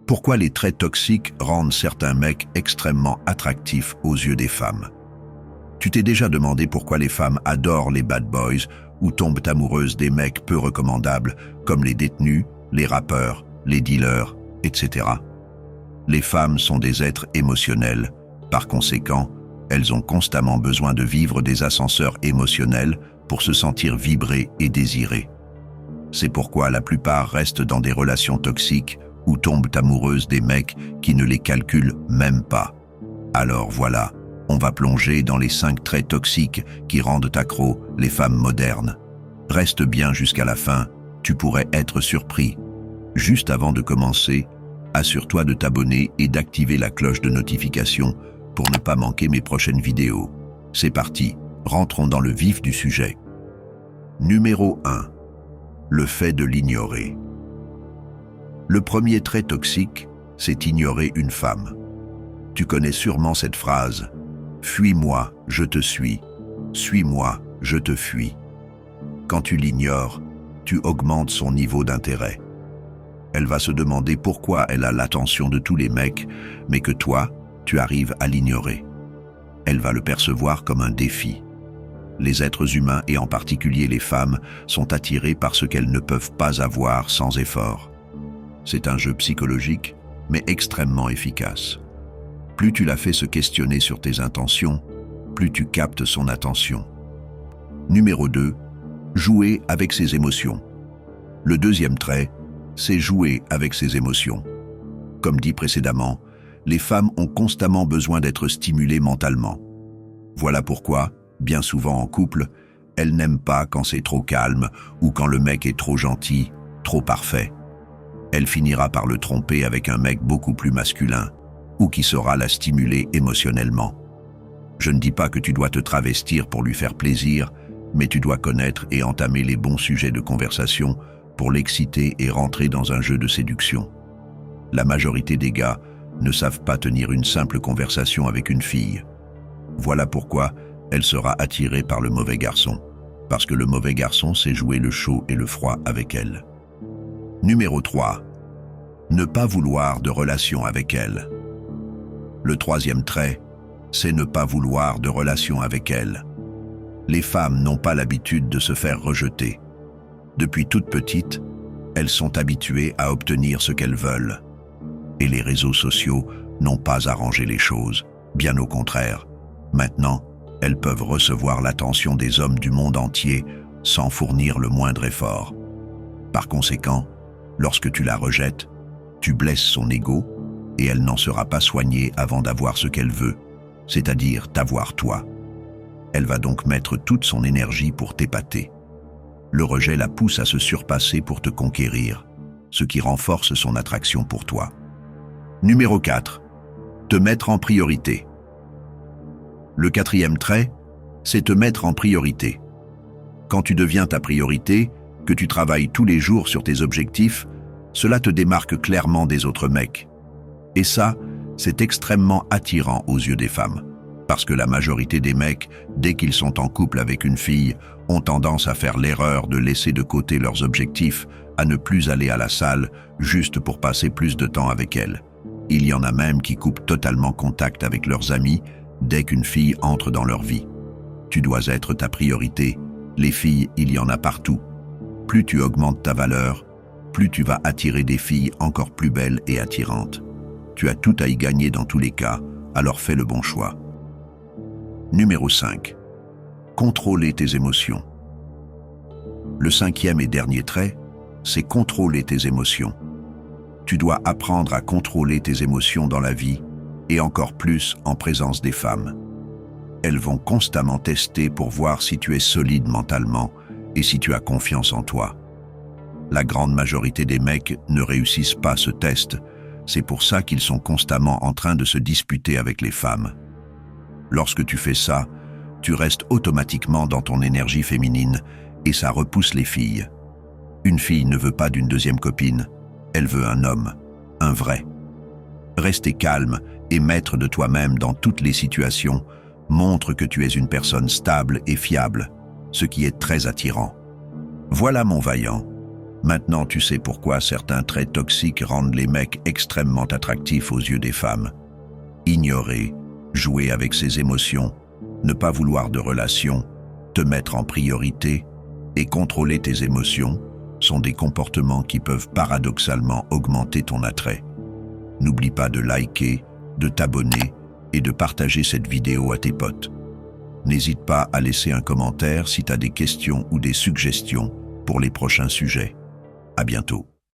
Pourquoi les traits toxiques rendent certains mecs extrêmement attractifs aux yeux des femmes? Tu t'es déjà demandé pourquoi les femmes adorent les bad boys ou tombent amoureuses des mecs peu recommandables comme les détenus, les rappeurs, les dealers, etc. Les femmes sont des êtres émotionnels. Par conséquent, elles ont constamment besoin de vivre des ascenseurs émotionnels pour se sentir vibrées et désirées. C'est pourquoi la plupart restent dans des relations toxiques ou tombent amoureuses des mecs qui ne les calculent même pas. Alors voilà, on va plonger dans les 5 traits toxiques qui rendent accro les femmes modernes. Reste bien jusqu'à la fin, tu pourrais être surpris. Juste avant de commencer, assure-toi de t'abonner et d'activer la cloche de notification pour ne pas manquer mes prochaines vidéos. C'est parti, rentrons dans le vif du sujet. Numéro 1. Le fait de l'ignorer. Le premier trait toxique, c'est ignorer une femme. Tu connais sûrement cette phrase « Fuis-moi, je te suis. Suis-moi, je te fuis ». Quand tu l'ignores, tu augmentes son niveau d'intérêt. Elle va se demander pourquoi elle a l'attention de tous les mecs, mais que toi, tu arrives à l'ignorer. Elle va le percevoir comme un défi. Les êtres humains, et en particulier les femmes, sont attirés par ce qu'elles ne peuvent pas avoir sans effort. C'est un jeu psychologique, mais extrêmement efficace. Plus tu la fais se questionner sur tes intentions, plus tu captes son attention. Numéro 2. Jouer avec ses émotions. Le deuxième trait, c'est jouer avec ses émotions. Comme dit précédemment, les femmes ont constamment besoin d'être stimulées mentalement. Voilà pourquoi, bien souvent en couple, elles n'aiment pas quand c'est trop calme ou quand le mec est trop gentil, trop parfait. Elle finira par le tromper avec un mec beaucoup plus masculin ou qui saura la stimuler émotionnellement. Je ne dis pas que tu dois te travestir pour lui faire plaisir, mais tu dois connaître et entamer les bons sujets de conversation pour l'exciter et rentrer dans un jeu de séduction. La majorité des gars ne savent pas tenir une simple conversation avec une fille. Voilà pourquoi elle sera attirée par le mauvais garçon, parce que le mauvais garçon sait jouer le chaud et le froid avec elle. Numéro 3. Ne pas vouloir de relation avec elle. Le troisième trait, c'est ne pas vouloir de relation avec elle. Les femmes n'ont pas l'habitude de se faire rejeter. Depuis toute petite, elles sont habituées à obtenir ce qu'elles veulent. Et les réseaux sociaux n'ont pas arrangé les choses, bien au contraire. Maintenant, elles peuvent recevoir l'attention des hommes du monde entier sans fournir le moindre effort. Par conséquent, lorsque tu la rejettes, tu blesses son ego et elle n'en sera pas soignée avant d'avoir ce qu'elle veut, c'est-à-dire t'avoir toi. Elle va donc mettre toute son énergie pour t'épater. Le rejet la pousse à se surpasser pour te conquérir, ce qui renforce son attraction pour toi. Numéro 4. Te mettre en priorité. Le quatrième trait, c'est te mettre en priorité. Quand tu deviens ta priorité, que tu travailles tous les jours sur tes objectifs, cela te démarque clairement des autres mecs. Et ça, c'est extrêmement attirant aux yeux des femmes. Parce que la majorité des mecs, dès qu'ils sont en couple avec une fille, ont tendance à faire l'erreur de laisser de côté leurs objectifs, à ne plus aller à la salle, juste pour passer plus de temps avec elle. Il y en a même qui coupent totalement contact avec leurs amis dès qu'une fille entre dans leur vie. Tu dois être ta priorité. Les filles, il y en a partout. Plus tu augmentes ta valeur, plus tu vas attirer des filles encore plus belles et attirantes. Tu as tout à y gagner dans tous les cas, alors fais le bon choix. Numéro 5. Contrôler tes émotions. Le cinquième et dernier trait, c'est contrôler tes émotions. Tu dois apprendre à contrôler tes émotions dans la vie, et encore plus en présence des femmes. Elles vont constamment tester pour voir si tu es solide mentalement et si tu as confiance en toi. La grande majorité des mecs ne réussissent pas ce test, c'est pour ça qu'ils sont constamment en train de se disputer avec les femmes. Lorsque tu fais ça, tu restes automatiquement dans ton énergie féminine et ça repousse les filles. Une fille ne veut pas d'une deuxième copine, elle veut un homme, un vrai. Rester calme et maître de toi-même dans toutes les situations montre que tu es une personne stable et fiable, ce qui est très attirant. Voilà mon vaillant. Maintenant, tu sais pourquoi certains traits toxiques rendent les mecs extrêmement attractifs aux yeux des femmes. Ignorer, jouer avec ses émotions, ne pas vouloir de relation, te mettre en priorité et contrôler tes émotions sont des comportements qui peuvent paradoxalement augmenter ton attrait. N'oublie pas de liker, de t'abonner et de partager cette vidéo à tes potes. N'hésite pas à laisser un commentaire si tu as des questions ou des suggestions pour les prochains sujets. À bientôt.